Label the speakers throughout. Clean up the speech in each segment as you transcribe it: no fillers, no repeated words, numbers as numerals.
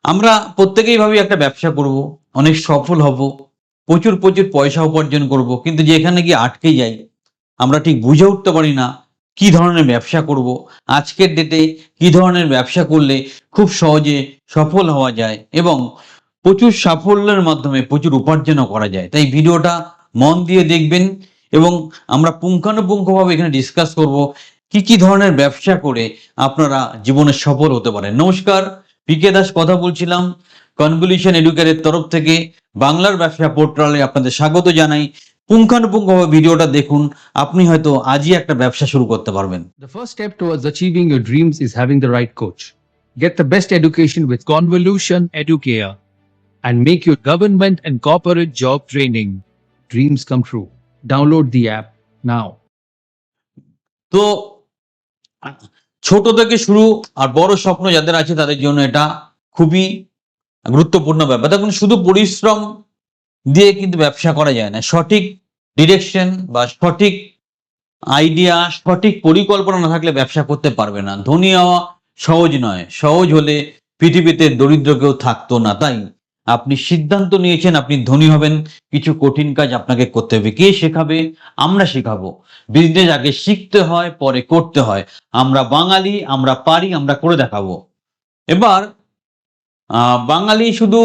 Speaker 1: আমরা প্রত্যেকেই ভাবি একটা ব্যবসা করব, অনেক সফল হব, প্রচুর প্রচুর পয়সা উপার্জন করব, কিন্তু যেখানে গিয়ে আটকে যাই, আমরা ঠিক বুঝে উঠতে পারি না কি ধরনের ব্যবসা করব, আজকের ডেটে কি ধরনের ব্যবসা করলে খুব সহজে সফল হওয়া যায় এবং প্রচুর সাফল্যের মাধ্যমে প্রচুর উপার্জনও করা যায়। তাই ভিডিওটা মন দিয়ে দেখবেন এবং আমরা পুঙ্খানুপুঙ্খভাবে এখানে ডিসকাস করব কি ধরনের ব্যবসা করে আপনারা জীবনে সফল হতে পারেন। নমস্কার, পিকে দাস কথা বলছিলাম কনভলিউশন এডুকেটের তরফ থেকে। বাংলার ব্যবসা পোর্টালে আপনাদের স্বাগত জানাই। পুঙ্খানুপুঙ্খভাবে ভিডিওটা দেখুন, আপনি হয়তো আজই একটা ব্যবসা শুরু করতে পারবেন।
Speaker 2: The first step towards achieving your dreams is having the right coach. Get the best education with Convolution Educare and make your government and corporate job training dreams come true. Download the app now.
Speaker 1: তো ছোট থেকে শুরু আর বড় স্বপ্ন যাদের আছে তাদের জন্য এটা খুবই গুরুত্বপূর্ণ ব্যাপার। দেখুন, শুধু পরিশ্রম দিয়ে কিন্তু ব্যবসা করা যায় না। সঠিক ডিরেকশন বা সঠিক আইডিয়া, সঠিক পরিকল্পনা না থাকলে ব্যবসা করতে পারবে না। ধনী হওয়া সহজ নয়, সহজ হলে পৃথিবীতে দরিদ্র কেউ থাকতো না। তাই আপনি সিদ্ধান্ত নিয়েছেন আপনি ধনী হবেন, কিছু কঠিন কাজ আপনাকে করতে হবে। কে শেখাবে? আমরা শেখাবো। বিজনেস আগে শিখতে হয়, পরে করতে হয়। আমরা বাঙালি, আমরা পারি, আমরা করে দেখাবো। এবার বাঙালি শুধু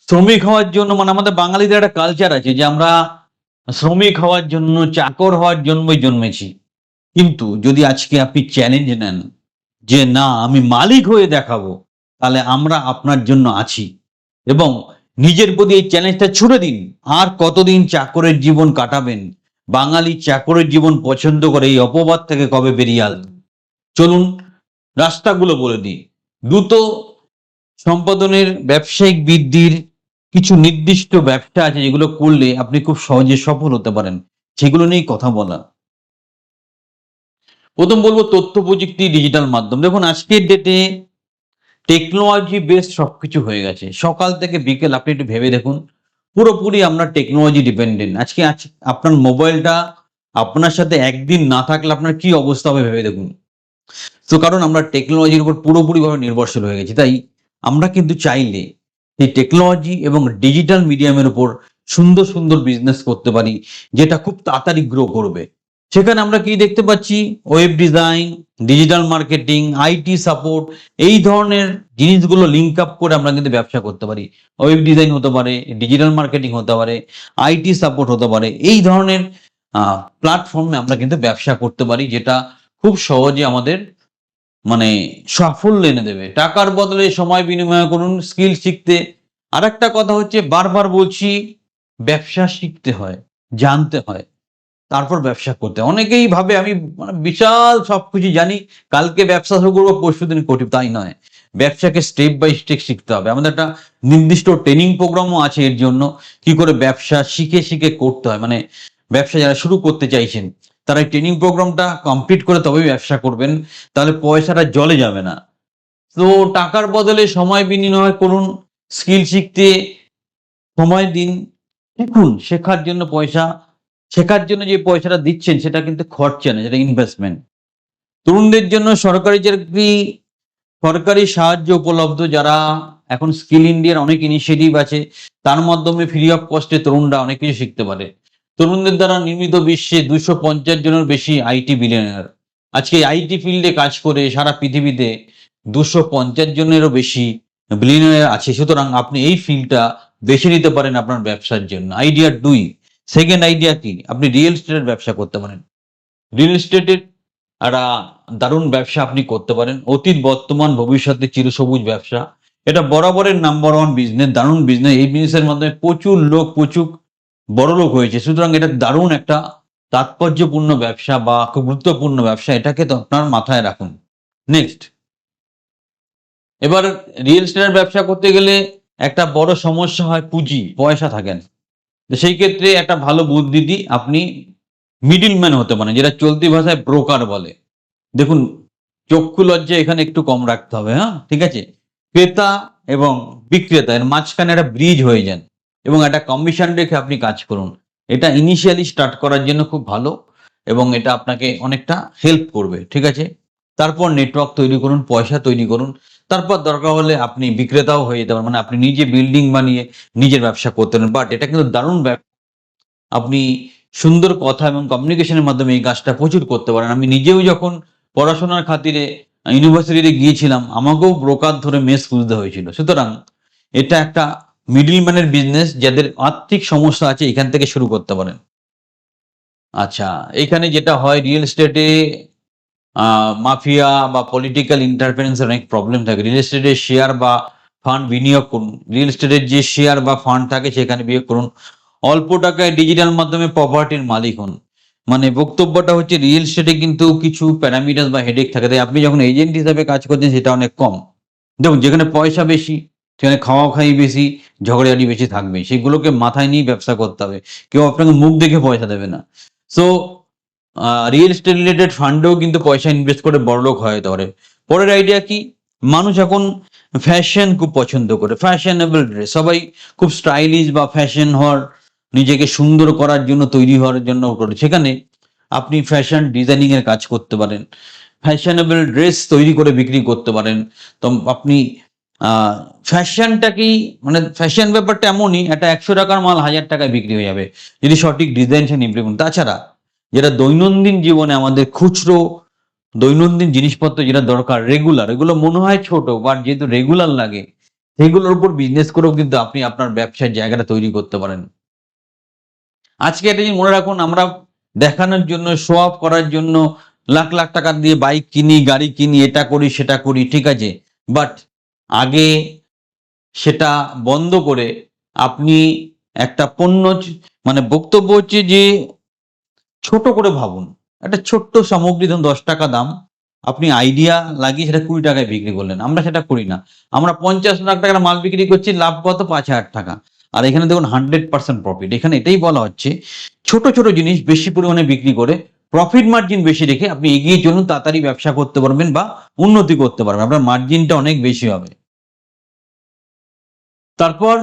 Speaker 1: শ্রমিক হওয়ার জন্য, মানে আমাদের বাঙালিদের একটা কালচার আছে যে আমরা শ্রমিক হওয়ার জন্য, চাকর হওয়ার জন্যই জন্মেছি। কিন্তু যদি আজকে আপনি চ্যালেঞ্জ নেন যে না আমি মালিক হয়ে দেখাবো, তাহলে আমরা আপনার জন্য আছি। এবং নিজের প্রতি এই চ্যালেঞ্জটা ছুড়ে দিন। আর কতদিন চাকরের জীবন কাটাবেন? বাঙালি চাকরের জীবন পছন্দ করে, এই অপবাদ থেকে কবে বেরিয়ে আসবেন? চলুন রাস্তাগুলো বলে দিই। দ্রুত সম্পাদনের, ব্যবসায়িক বৃদ্ধির কিছু নির্দিষ্ট ব্যবসা আছে যেগুলো করলে আপনি খুব সহজে সফল হতে পারেন, সেগুলো নিয়েই কথা বলা। প্রথম বলবো তথ্য প্রযুক্তি, ডিজিটাল মাধ্যম। দেখুন, আজকের ডেটে টেকনোলজি বেস সবকিছু হয়ে গেছে। সকাল থেকে বিকেল আপনি একটু ভেবে দেখুন, পুরোপুরি আমরা টেকনোলজি ডিপেন্ডেন্ট। আজকে আপনার মোবাইলটা আপনার সাথে একদিন না থাকলে আপনার কি অবস্থা হবে ভেবে দেখুন। তো কারণ আমরা টেকনোলজির উপর পুরোপুরিভাবে নির্ভরশীল হয়ে গেছি। তাই আমরা কিন্তু চাইলে এই টেকনোলজি এবং ডিজিটাল মিডিয়ামের উপর সুন্দর সুন্দর বিজনেস করতে পারি, যেটা খুব তাড়াতাড়ি গ্রো করবে। সেখানে আমরা কি দেখতে পাচ্ছি? Web design, digital marketing, IT support, এই ধরনের জিনিসগুলো লিঙ্ক আপ করে আমরা কিন্তু ব্যবসা করতে পারি। ওয়েব ডিজাইন হতে পারে, ডিজিটাল মার্কেটিং হতে পারে, আইটি সাপোর্ট হতে পারে। এই ধরনের প্ল্যাটফর্মে আমরা কিন্তু ব্যবসা করতে পারি, যেটা খুব সহজে আমাদের মানে সাফল্য এনে দেবে। টাকার বদলে সময় বিনিময় করুন, স্কিল শিখতে। আর একটা কথা হচ্ছে, বারবার বলছি, ব্যবসা শিখতে হয়, জানতে হয়, তারপর ব্যবসা করতে হয়। অনেকেই ভাবে আমি মানে বিশাল সবকিছু জানি, কালকে ব্যবসা শুরু করবো, পরশুদিন করি। তাই নয়, ব্যবসাকে স্টেপ বাই স্টেপ শিখতে হবে। আমাদের একটা নির্দিষ্ট ট্রেনিং প্রোগ্রামও আছে এর জন্য, কি করে ব্যবসা শিখে শিখে করতে হয়। মানে ব্যবসা যারা শুরু করতে চাইছেন তারা এই ট্রেনিং প্রোগ্রামটা কমপ্লিট করে তবেই ব্যবসা করবেন, তাহলে পয়সাটা জলে যাবে না। তো টাকার বদলে সময় বিনিময় করুন, স্কিল শিখতে সময় দিন, শিখুন। শেখার জন্য পয়সা, শেখার জন্য যে পয়সাটা দিচ্ছেন সেটা কিন্তু খরচা না, সেটা ইনভেস্টমেন্ট। তরুণদের জন্য সরকারি চাকরি, সরকারি সাহায্য উপলব্ধ। যারা এখন স্কিল ইন্ডিয়ার অনেক ইনিশিয়েটিভ আছে, তার মাধ্যমে ফ্রি অফ কস্টে তরুণরা অনেক কিছু শিখতে পারে। তরুণদের দ্বারা নির্মিত বিশ্বে 250 জনের বেশি আইটি বিলিয়নিয়ার। আজকে আইটি ফিল্ডে কাজ করে সারা পৃথিবীতে 250 জনেরও বেশি বিলিয়নিয়ার আছে। সুতরাং আপনি এই ফিল্ডটা বেছে নিতে পারেন আপনার ব্যবসার জন্য। আইডিয়া 2, সেকেন্ড আইডিয়া কি? আপনি রিয়েল এস্টেটের ব্যবসা করতে পারেন। রিয়েল এস্টেটের একটা দারুণ ব্যবসা আপনি করতে পারেন। অতীত, বর্তমান, ভবিষ্যতে চিরসবুজ ব্যবসা। এটা বরাবরের নাম্বার 1 বিজনেস, দারুণ বিজনেস। এই বিজনেসের মাধ্যমে প্রচুর লোক প্রচুর বড়লোক হয়েছে। সুতরাং এটা দারুণ একটা তাৎপর্যপূর্ণ ব্যবসা বা খুব গুরুত্বপূর্ণ ব্যবসা। এটাকে তো আপনার মাথায় রাখুন। নেক্সট, এবার রিয়েল এস্টেটের ব্যবসা করতে গেলে একটা বড় সমস্যা হয়, পুঁজি, পয়সা থাকে না। তো সেই ক্ষেত্রে একটা ভালো বুদ্ধি দিই, আপনি মিডলম্যান হতে পারেন, যেটা চলতি ভাষায় ব্রোকার বলে। দেখুন, চক্ষু লজ্জা এখানে একটু কম রাখতে হবে। হ্যাঁ, ঠিক আছে। ক্রেতা এবং বিক্রেতা এর মাঝখানে একটা ব্রিজ হয়ে যান এবং একটা কমিশন রেখে আপনি কাজ করুন। এটা ইনিশিয়ালি স্টার্ট করার জন্য খুব ভালো এবং এটা আপনাকে অনেকটা হেল্প করবে। ঠিক আছে। তারপর নেটওয়ার্ক তৈরি করুন, পয়সা তৈরি করুন, তারপর দরকার হলে আপনি বিক্রেতাও হয়ে যেতে পারেন, মানে আপনি নিজে বিল্ডিং বানিয়ে নিজের ব্যবসা করতে পারেন। বাট এটা কিন্তু দারুণ আপনি সুন্দর কথা এবং কমিউনিকেশনের মাধ্যমে এই কাজটা প্রচুর করতে পারেন। আমি নিজেও যখন পড়াশোনার খাতিরে ইউনিভার্সিটিতে গিয়েছিলাম, আমাকেও ব্রোকার ধরে মেস খুলতে হয়েছিল। সুতরাং এটা একটা মিডল ম্যানের বিজনেস, যাদের আর্থিক সমস্যা আছে এখান থেকে শুরু করতে পারেন। আচ্ছা, এখানে যেটা হয় রিয়েল এস্টেটে মাফিয়া বা পলিটিক্যাল ইন্টারফারেন্সের অনেক প্রবলেম থাকে। রিয়েল এস্টেটের শেয়ার বা ফান্ড বিনিয়োগ করুন। রিয়েল এস্টেটের যে শেয়ার বা ফান্ড থাকে সেখানে বিনিয়োগ করুন। অল্প টাকায় ডিজিটাল মাধ্যমে প্রপার্টির মালিক হন। মানে বক্তব্যটা হচ্ছে রিয়েল এস্টেটে কিন্তু কিছু প্যারামিটার বা হেডেক থাকে, তাই আপনি যখন এজেন্ট হিসাবে কাজ করছেন সেটা অনেক কম। দেখুন, যেখানে পয়সা বেশি সেখানে খাওয়া খাই বেশি, ঝগড়াঝাটি বেশি থাকবে, সেগুলোকে মাথায় নিয়ে ব্যবসা করতে হবে। কেউ আপনাকে মুখ দেখে পয়সা দেবে না। সো রিয়েল এস্টেট রিলেটেড ফান্ডেও কিন্তু পয়সা ইনভেস্ট করে বড়লোক হয়ে যেতে পারে। পরের আইডিয়া কি, মানুষ এখন ফ্যাশন খুব পছন্দ করে, ফ্যাশনেবল ড্রেস, সবাই খুব স্টাইলিশ বা ফ্যাশন হওয়ার, নিজেকে সুন্দর করার জন্য তৈরি হওয়ার জন্য করে। সেখানে আপনি ফ্যাশন ডিজাইনিং এর কাজ করতে পারেন, ফ্যাশনেবল ড্রেস তৈরি করে বিক্রি করতে পারেন। তো আপনি ফ্যাশনটাকেই, মানে ফ্যাশন ব্যাপারটা এমনই, একটা 100 টাকার মাল 1000 টাকায় বিক্রি হয়ে যাবে যদি সঠিক ডিজাইন ইমপ্লিমেন্ট। তাছাড়া যেটা দৈনন্দিন জীবনে আমাদের খুচরো দৈনন্দিন জিনিসপত্র যেটা দরকার রেগুলার, এগুলো মনে হয় ছোট, বাট যেহেতু রেগুলার লাগে সেগুলোর উপর বিজনেস করেও কিন্তু আপনি আপনার ব্যবসার জায়গাটা তৈরি করতে পারেন। আজকে একটা জিনিস মনে রাখুন, আমরা দেখানোর জন্য, শো অফ করার জন্য লাখ লাখ টাকা দিয়ে বাইক কিনি, গাড়ি কিনি, এটা করি সেটা করি, ঠিক আছে। বাট আগে সেটা বন্ধ করে আপনি একটা মানে বক্তব্য হচ্ছে যে ছোট করে ভাবুন। একটা ছোট্ট সামগ্রী ধরুন 10 টাকা দাম, আপনি আইডিয়া লাগিয়ে সেটা 20 টাকায় বিক্রি করলেন। আমরা সেটা করি না। আমরা 50 লাখ টাকার মাল বিক্রি করছি, লাভ কত? 5,000 টাকা। আর এখানে দেখুন 100% প্রফিট। এখানে এটাই বলা হচ্ছে, ছোট ছোট জিনিস বেশি পরিমাণে বিক্রি করে প্রফিট মার্জিন বেশি রেখে আপনি এগিয়ে চলুন, তাড়াতাড়ি ব্যবসা করতে পারবেন বা উন্নতি করতে পারবেন, আপনার মার্জিনটা অনেক বেশি হবে। তারপর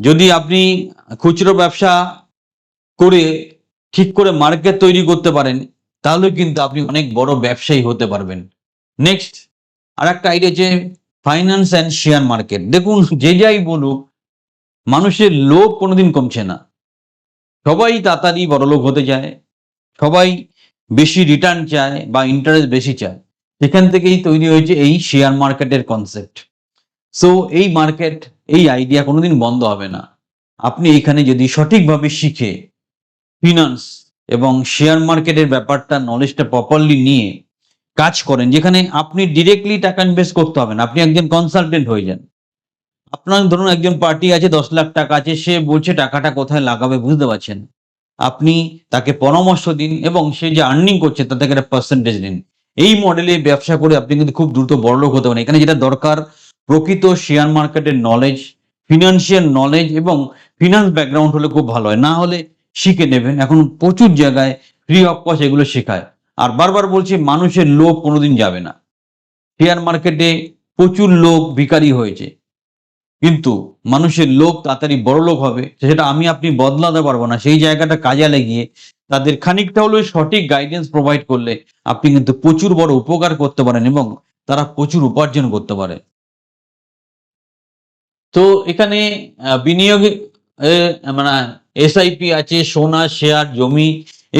Speaker 1: যদি আপনি খুচরো ব্যবসা করে ঠিক করে মার্কেট তৈরি করতে পারেন, তাহলে কিন্তু আপনি অনেক বড় ব্যবসায়ী হতে পারবেন। নেক্সট আরেকটা আইডিয়া যে ফাইন্যান্স অ্যান্ড শেয়ার মার্কেট। দেখুন, যে যাই বলুক, মানুষের লোভ কোনোদিন কমছে না। সবাই তাড়াতাড়ি বড়লোক হতে চায়, সবাই বেশি রিটার্ন চায় বা ইন্টারেস্ট বেশি চায়। সেখান থেকেই তৈরি হয়েছে এই শেয়ার মার্কেটের কনসেপ্ট। সো এই মার্কেট, এই আইডিয়া কোনোদিন বন্ধ হবে না। আপনি এখানে যদি সঠিকভাবে শিখে ফিনান্স এবং শেয়ার মার্কেটের ব্যাপারটা, নলেজটা প্রপারলি নিয়ে কাজ করেন, যেখানে আপনি ডিরেক্টলি টাকা ইনভেস্ট করতে হবে না, আপনি একজন কনসালটেন্ট হয়ে যান। আপনার ধরুন একজন পার্টি আছে, 10 লাখ টাকা আছে, সে বলছে টাকাটা কোথায় লাগাবে বুঝতে পারছেন, আপনি তাকে পরামর্শ দিন এবং সে যে আর্নিং করছে তার থেকে একটা পার্সেন্টেজ দিন। এই মডেলে ব্যবসা করে আপনি কিন্তু খুব দ্রুত বড়লোক হতে পারেন। এখানে যেটা দরকার, প্রকৃত শেয়ার মার্কেটের নলেজ, ফিনান্সিয়াল নলেজ এবং ফিনান্স ব্যাকগ্রাউন্ড হলে খুব ভালো হয়। না হলে শিখে নেবেন, এখন প্রচুর জায়গায় ফ্রি অফ কস্ট এগুলো শেখায়। আর বারবার বলছি, মানুষের লোভ কোনোদিন যাবে না। শেয়ার মার্কেটে প্রচুর লোক ভিখারি হয়েছে, কিন্তু মানুষের লোক তাড়াতাড়ি বড়লোক হবে সেটা আমি আপনি বদলাতে পারবো না। সেই জায়গাটা কাজে লাগিয়ে তাদের খানিকটা হলেও সঠিক গাইডেন্স প্রোভাইড করলে আপনি কিন্তু প্রচুর বড় উপকার করতে পারেন এবং তারা প্রচুর উপার্জন করতে পারে। তো এখানে বিনিয়োগে মানে এসআইপি আছে, সোনা, শেয়ার, জমি,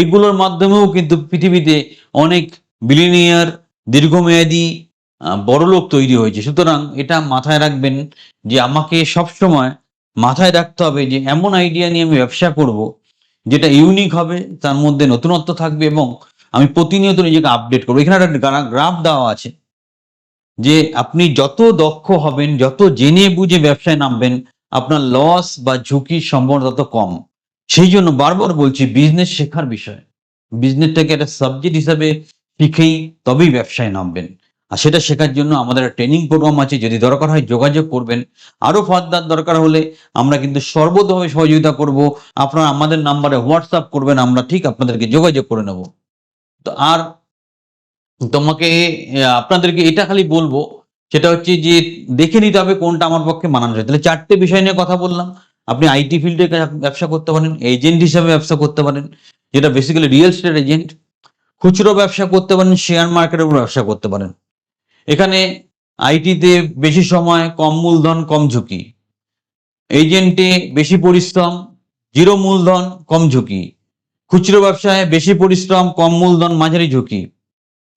Speaker 1: এগুলোর মাধ্যমেও কিন্তু পৃথিবীতে অনেক বিলিনিয়ার, দীর্ঘমেয়াদী বড়লোক তৈরি হয়েছে। সুতরাং এটা মাথায় রাখবেন যে আমাকে সবসময় মাথায় রাখতে হবে যে এমন আইডিয়া নিয়ে আমি ব্যবসা করব যেটা ইউনিক হবে, তার মধ্যে নতুনত্ব থাকবে এবং আমি প্রতিনিয়ত নিজেকে আপডেট করবো। এখানে একটা গ্রাফ দেওয়া আছে যে আপনি যত দক্ষ হবেন, যত জেনে বুঝে ব্যবসায় নামবেন, আপনার লস বা ঝুঁকির সম্ভাবনা তত কম। সেই জন্য বারবার বলছি, বিজনেস শেখার বিষয়, বিজনেসটাকে একটা সাবজেক্ট হিসাবে শিখেই তবেই ব্যবসায় নামবেন। আর সেটা শেখার জন্য আমাদের ট্রেনিং প্রোগ্রাম আছে, যদি দরকার হয় যোগাযোগ করবেন। আরো ফার্দার দরকার হলে আমরা কিন্তু সর্বতভাবে সহযোগিতা করব। আপনারা আমাদের নাম্বারে হোয়াটসঅ্যাপ করবেন, আমরা ঠিক আপনাদেরকে যোগাযোগ করে নেব। তো আর তোমাকে আপনাদেরকে এটা খালি বলবো, সেটা হচ্ছে যে দেখে নিতে হবে কোনটা আমার পক্ষে মানানসই। তাহলে 4টে বিষয় নিয়ে কথা বললাম। আপনি আইটি ফিল্ডে ব্যবসা করতে পারেন, এজেন্ট হিসেবে ব্যবসা করতে পারেন, যেটা বেসিক্যালি রিয়েল এস্টেট এজেন্ট, খুচরো ব্যবসা করতে পারেন, শেয়ার মার্কেটের উপর ব্যবসা করতে পারেন। এখানে আইটিতে বেশি সময়, কম মূলধন, কম ঝুঁকি। এজেন্টে বেশি পরিশ্রম, জিরো মূলধন, কম ঝুঁকি। খুচরো ব্যবসায় বেশি পরিশ্রম, কম মূলধন, মাঝারি ঝুঁকি।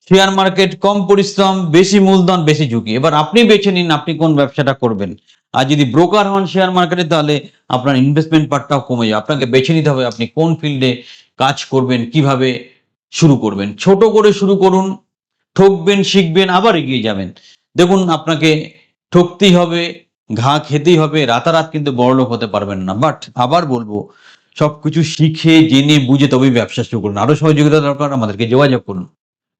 Speaker 1: শেয়ার মার্কেট কম পরিশ্রম, বেশি মূলধন, বেশি ঝুঁকি। এবার আপনি বেছে নিন আপনি কোন ব্যবসাটা করবেন। আর যদি ব্রোকার হন শেয়ার মার্কেটে, তাহলে আপনার ইনভেস্টমেন্ট পার্টটাও কমে যাবে। আপনাকে বেছে নিতে হবে আপনি কোন ফিল্ডে কাজ করবেন, কিভাবে শুরু করবেন। ছোট করে শুরু করুন, ঠকবেন, শিখবেন, আবার এগিয়ে যাবেন। দেখুন, আপনাকে ঠকতেই হবে, ঘা খেতেই হবে, রাতারাত কিন্তু বড়লোক হতে পারবেন না। বাট আবার বলবো, সবকিছু শিখে জেনে বুঝে তবেই ব্যবসা শুরু করুন। আরো সহযোগিতা দরকার, আমাদেরকে যোগাযোগ করুন।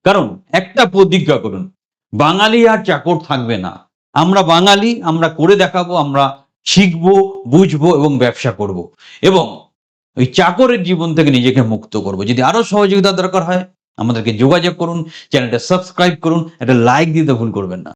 Speaker 1: কারণ একটা প্রতিজ্ঞা করুন, বাঙালি আর চাকর থাকবে না। আমরা বাঙালি, আমরা করে দেখাবো, আমরা শিখবো, বুঝবো এবং ব্যবসা করব। এবং ওই চাকরের জীবন থেকে নিজেকে মুক্ত করব। যদি আরো সহযোগিতা দরকার হয়, আমাদেরকে যোগাযোগ করুন, চ্যানেলটা সাবস্ক্রাইব করুন, একটা লাইক দিতে ভুল করবেন না।